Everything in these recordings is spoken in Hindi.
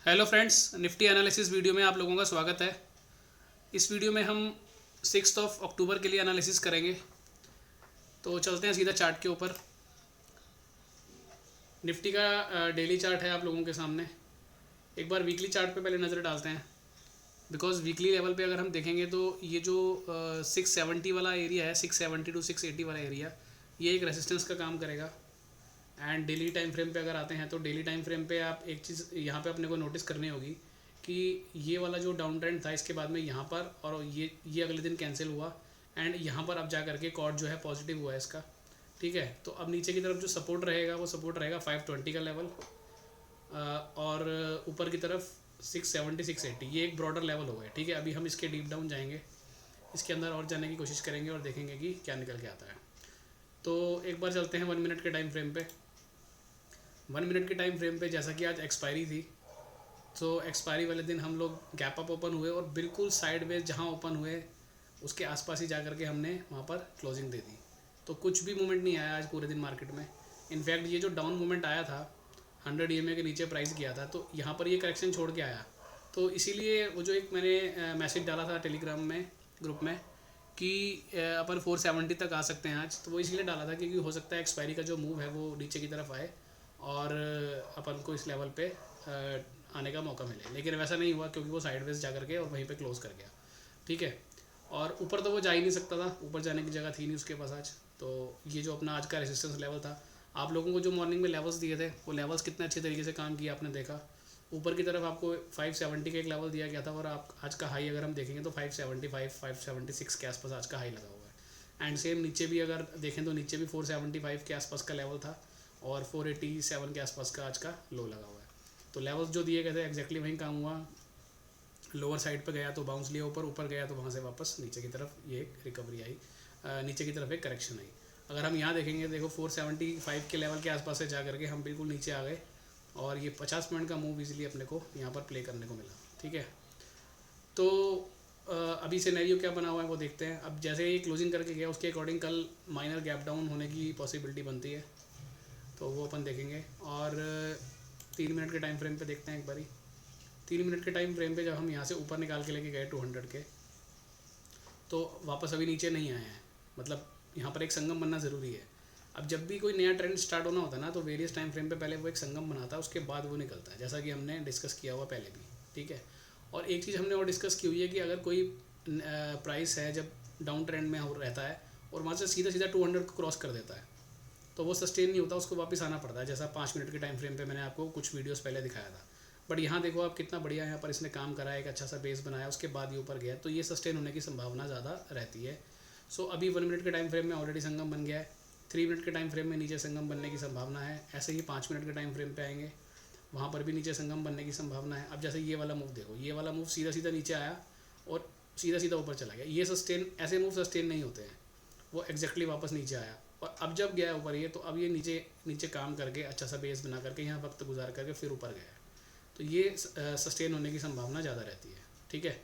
Hello friends, Nifty analysis video में आप लोगों का स्वागत है। इस वीडियो में हम 6 अक्टूबर के लिए एनालिसिस करेंगे। तो चलते हैं सीधा चार्ट के ऊपर। निफ्टी का डेली चार्ट है आप लोगों के सामने। एक बार वीकली चार्ट पे पहले नज़र डालते हैं, बिकॉज वीकली लेवल पे अगर हम देखेंगे तो ये जो 670 वाला एरिया है, 670 टू 680 वाला एरिया, ये एक रेसिस्टेंस का काम करेगा। एंड डेली टाइम फ्रेम पे अगर आते हैं तो डेली टाइम फ्रेम पे आप एक चीज़ यहाँ पे अपने को नोटिस करनी होगी कि ये वाला जो डाउन ट्रेंड था इसके बाद में यहाँ पर, और ये अगले दिन कैंसिल हुआ एंड यहाँ पर अब जा करके कॉर्ड जो है पॉजिटिव हुआ है इसका। ठीक है, तो अब नीचे की तरफ जो सपोर्ट रहेगा वो सपोर्ट रहेगा 520 का लेवल, और ऊपर की तरफ 670 680, ये एक ब्रॉडर लेवल हो गया। ठीक है, अभी हम इसके डीप डाउन जाएंगे, इसके अंदर और जाने की कोशिश करेंगे और देखेंगे कि क्या निकल के आता है। तो एक बार चलते हैं 1 मिनट के टाइम फ्रेम पे। 1 मिनट के टाइम फ्रेम पे जैसा कि आज एक्सपायरी थी, तो एक्सपायरी वाले दिन हम लोग गैप अप ओपन हुए और बिल्कुल साइड वेज जहाँ ओपन हुए उसके आसपास ही जा करके हमने वहाँ पर क्लोजिंग दे दी। तो कुछ भी मूवमेंट नहीं आया आज पूरे दिन मार्केट में। इनफैक्ट ये जो डाउन मूवमेंट आया था 100 EMA के नीचे प्राइस किया था, तो यहाँ पर ये करेक्शन छोड़ के आया। तो इसीलिए वो जो एक मैंने मैसेज डाला था टेलीग्राम में, ग्रुप में, कि अपन 470 तक आ सकते हैं आज, तो वो इसीलिए डाला था क्योंकि हो सकता है एक्सपायरी का जो मूव है वो नीचे की तरफ आए और अपन को इस लेवल पे आने का मौका मिले। लेकिन वैसा नहीं हुआ क्योंकि वो साइडवेज जा करके और वहीं पे क्लोज कर गया। ठीक है, और ऊपर तो वो जा ही नहीं सकता था, ऊपर जाने की जगह थी नहीं उसके पास आज। तो ये जो अपना आज का रेजिस्टेंस लेवल था, आप लोगों को जो मॉर्निंग में लेवल्स दिए थे वो लेवल्स कितने अच्छे तरीके से काम किया आपने देखा। ऊपर की तरफ आपको 570 का एक लेवल दिया गया था और आप आज का हाई अगर हम देखेंगे तो 575 576 के आसपास आज का हाई लगा हुआ है। एंड सेम नीचे भी अगर देखें तो नीचे भी 475 के आसपास का लेवल था और 487 के आसपास का आज का लो लगा हुआ है। तो लेवल्स जो दिए गए थे एग्जैक्टली वहीं काम हुआ। लोअर साइड पर गया तो बाउंस लिया ऊपर, ऊपर गया तो वहाँ से वापस नीचे की तरफ ये एक रिकवरी आई, नीचे की तरफ एक करेक्शन आई। अगर हम यहाँ देखेंगे, देखो 475 के लेवल के आसपास से जा करके हम बिल्कुल नीचे आ गए और ये 50 पॉइंट का मूव इजीली अपने को यहाँ पर प्ले करने को मिला। ठीक है, तो अभी सिनेरियो क्या बना हुआ है वो देखते हैं। अब जैसे ये क्लोजिंग करके गया उसके अकॉर्डिंग कल माइनर गैप डाउन होने की पॉसिबिलिटी बनती है, तो वो अपन देखेंगे। और 3 मिनट के टाइम फ्रेम पे देखते हैं एक बारी। 3 मिनट के टाइम फ्रेम पे जब हम यहाँ से ऊपर निकाल के लेके गए 200 के, तो वापस अभी नीचे नहीं आए हैं। मतलब यहाँ पर एक संगम बनना ज़रूरी है। अब जब भी कोई नया ट्रेंड स्टार्ट होना होता है ना, तो वेरियस टाइम फ्रेम पे पहले वो एक संगम बनाता है, उसके बाद वो निकलता है, जैसा कि हमने डिस्कस किया हुआ पहले भी। ठीक है, और एक चीज़ हमने और डिस्कस की हुई है कि अगर कोई प्राइस है जब डाउन ट्रेंड में रहता है और वहाँ से सीधा सीधा 200 को क्रॉस कर देता है, तो वो सस्टेन नहीं होता, उसको वापस आना पड़ता है। जैसा 5 मिनट के टाइम फ्रेम पे मैंने आपको कुछ वीडियोस पहले दिखाया था। बट यहाँ देखो आप कितना बढ़िया यहाँ पर इसने काम करा है, एक अच्छा सा बेस बनाया, उसके बाद ये ऊपर गया, तो ये सस्टेन होने की संभावना ज़्यादा रहती है। सो अभी 1 मिनट के टाइम फ्रेम में ऑलरेडी संगम बन गया है। 3 मिनट के टाइम फ्रेम में नीचे संगम बनने की संभावना है। ऐसे ही 5 मिनट के टाइम फ्रेम पे आएंगे, वहाँ पर भी नीचे संगम बनने की संभावना है। अब जैसे ये वाला मूव देखो, ये वाला मूव सीधा सीधा नीचे आया और सीधा सीधा ऊपर चला गया। ये सस्टेन, ऐसे मूव सस्टेन नहीं होते हैं। वो एग्जैक्टली वापस नीचे आया और अब जब गया ऊपर ये, तो अब ये नीचे नीचे काम करके अच्छा सा बेस बना करके यहाँ वक्त गुजार करके फिर ऊपर गया। तो ये सस्टेन होने की संभावना ज़्यादा रहती है। ठीक है,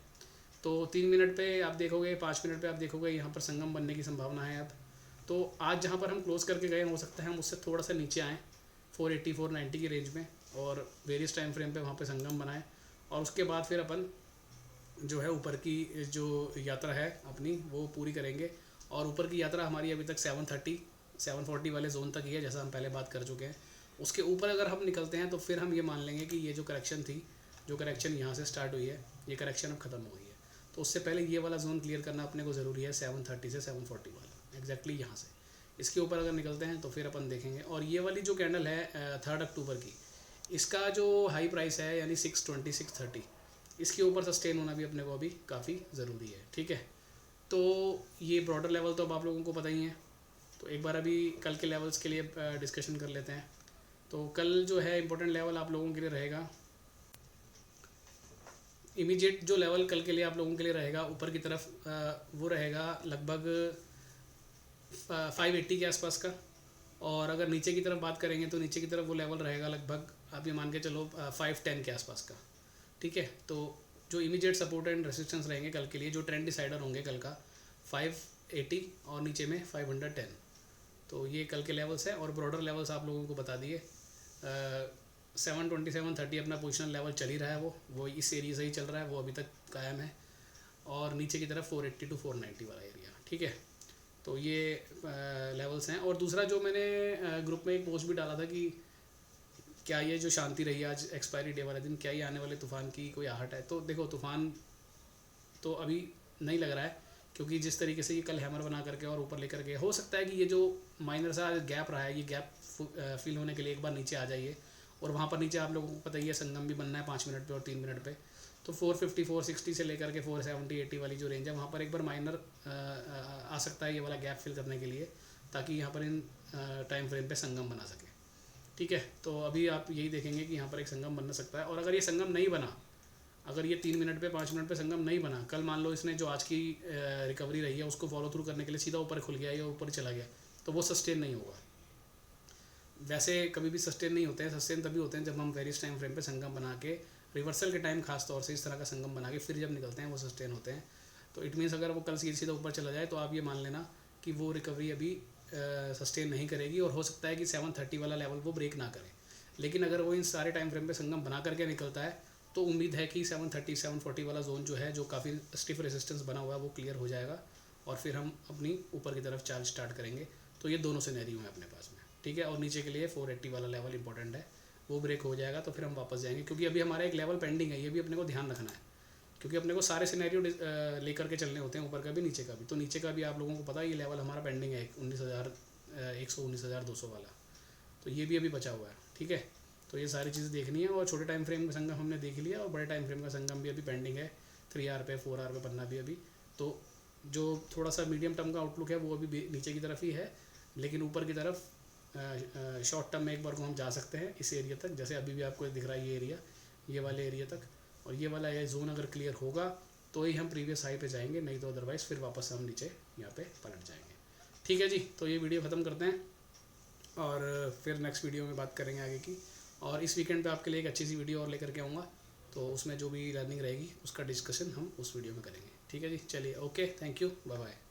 तो 3 मिनट पे आप देखोगे, 5 मिनट पे आप देखोगे यहाँ पर संगम बनने की संभावना है। अब तो आज जहाँ पर हम क्लोज करके गए, हो सकता है हम उससे थोड़ा सा नीचे आएँ 480 490 की रेंज में, और वेरियस टाइम फ्रेम पे वहाँ पे संगम बनाएं, और उसके बाद फिर अपन जो है ऊपर की जो यात्रा है अपनी वो पूरी करेंगे। और ऊपर की यात्रा हमारी अभी तक 730 740 वाले जोन तक ही है, जैसा हम पहले बात कर चुके हैं। उसके ऊपर अगर हम निकलते हैं तो फिर हम ये मान लेंगे कि ये जो करेक्शन थी, जो करेक्शन यहाँ से स्टार्ट हुई है, ये करेक्शन अब ख़त्म हो गई है। तो उससे पहले ये वाला जोन क्लियर करना अपने को ज़रूरी है, 730 से 740 वाला एग्जैक्टली यहाँ से। इसके ऊपर अगर निकलते हैं तो फिर अपन देखेंगे। और ये वाली जो कैंडल है 3 अक्टूबर की, इसका जो हाई प्राइस है यानी 620 630, इसके ऊपर सस्टेन होना भी अपने को अभी काफ़ी ज़रूरी है। ठीक है, तो ये ब्रॉडर लेवल तो अब आप लोगों को पता ही है। तो एक बार अभी कल के लेवल्स के लिए डिस्कशन कर लेते हैं। तो कल जो है इंपॉर्टेंट लेवल आप लोगों के लिए रहेगा, इमीडिएट जो लेवल कल के लिए आप लोगों के लिए रहेगा ऊपर की तरफ, वो रहेगा लगभग 580 के आसपास का। और अगर नीचे की तरफ बात करेंगे तो नीचे की तरफ वो लेवल रहेगा लगभग, आप ये मान के चलो 510 के आसपास का। ठीक है, तो जो इमीडिएट सपोर्ट एंड रेसिस्टेंस रहेंगे कल के लिए, जो ट्रेंड डिसाइडर होंगे कल का, 580 और नीचे में 510। तो ये कल के लेवल्स हैं और ब्रॉडर लेवल्स आप लोगों को बता दिए। 720 730 अपना पोजिशनल लेवल चल ही रहा है, वो इस एरिया से ही चल रहा है, वो अभी तक कायम है। और नीचे की तरफ 480 to 490 वाला एरिया, ठीक है। तो ये लेवल्स हैं। और दूसरा जो मैंने ग्रुप में एक पोस्ट भी डाला था कि क्या ये जो शांति रही आज एक्सपायरी डे वाले दिन, क्या ये आने वाले तूफ़ान की कोई आहट है? तो देखो, तूफ़ान तो अभी नहीं लग रहा है, क्योंकि जिस तरीके से ये कल हैमर बना करके और ऊपर लेकर के, हो सकता है कि ये जो माइनर सा गैप रहा है, ये गैप फिल होने के लिए एक बार नीचे आ जाइए। और वहाँ पर नीचे आप लोगों को पता ही है संगम भी बनना है 5 मिनट पे और 3 मिनट पे। तो 450 460 से लेकर के 470 80 वाली जो रेंज है, वहाँ पर एक बार माइनर आ सकता है ये वाला गैप फिल करने के लिए, ताकि यहाँ पर इन टाइम फ्रेम पे संगम बना सके, ठीक है। तो अभी आप यही देखेंगे कि यहाँ पर एक संगम बन सकता है। और अगर ये संगम नहीं बना, अगर ये 3 मिनट पे 5 मिनट पे संगम नहीं बना, कल मान लो इसने जो आज की रिकवरी रही है उसको फॉलो थ्रू करने के लिए सीधा ऊपर खुल गया या ऊपर चला गया, तो वो सस्टेन नहीं होगा। वैसे कभी भी सस्टेन नहीं होते हैं, सस्टेन तभी होते हैं जब हम वेरियस टाइम फ्रेम पे संगम बना के, रिवर्सल के टाइम खास तौर से इस तरह का संगम बना के फिर जब निकलते हैं वो सस्टेन होते हैं। तो इट मीन्स अगर वो कल सीधा ऊपर चला जाए तो आप ये मान लेना कि वो रिकवरी अभी सस्टेन नहीं करेगी, और हो सकता है कि 730 वाला लेवल वो ब्रेक ना करे। लेकिन अगर वो इन सारे टाइम फ्रेम पे संगम बना करके निकलता है तो उम्मीद है कि 730 740 वाला जोन जो है, जो काफ़ी स्टिफ रेजिस्टेंस बना हुआ है, वो क्लियर हो जाएगा और फिर हम अपनी ऊपर की तरफ चार्ज स्टार्ट करेंगे। तो ये दोनों सिनेरियो हैं अपने पास में, ठीक है। और नीचे के लिए 480 वाला लेवल इंपॉर्टेंट है, वो ब्रेक हो जाएगा तो फिर हम वापस जाएंगे, क्योंकि अभी हमारा एक लेवल पेंडिंग है, ये भी अपने को ध्यान रखना है, क्योंकि अपने को सारे सिनेरियो लेकर के चलने होते हैं, ऊपर का भी नीचे का भी। तो नीचे का भी आप लोगों को पता है ये लेवल हमारा पेंडिंग है 19,200 वाला, तो ये भी अभी बचा हुआ है, ठीक है। तो ये सारी चीज़ें देखनी है। और छोटे टाइम फ्रेम का संगम हमने देख लिया, और बड़े टाइम फ्रेम का संगम भी अभी पेंडिंग है, 3 आवर पे 4 आवर पे बनना भी अभी। तो जो थोड़ा सा मीडियम टर्म का आउटलुक है वो अभी नीचे की तरफ ही है, लेकिन ऊपर की तरफ शॉर्ट टर्म में एक बार को हम जा सकते हैं इस एरिया तक, जैसे अभी भी आपको दिख रहा है ये एरिया, ये वाले एरिया तक। और ये वाला ये जोन अगर क्लियर होगा तो ही हम प्रीवियस हाई पे जाएंगे, नहीं तो अदरवाइज़ फिर वापस हम नीचे यहाँ पे पलट जाएंगे, ठीक है जी। तो ये वीडियो ख़त्म करते हैं और फिर नेक्स्ट वीडियो में बात करेंगे आगे की। और इस वीकेंड पे आपके लिए एक अच्छी सी वीडियो और लेकर के आऊँगा, तो उसमें जो भी लर्निंग रहेगी उसका डिस्कशन हम उस वीडियो में करेंगे, ठीक है जी। चलिए, okay, thank you, bye bye.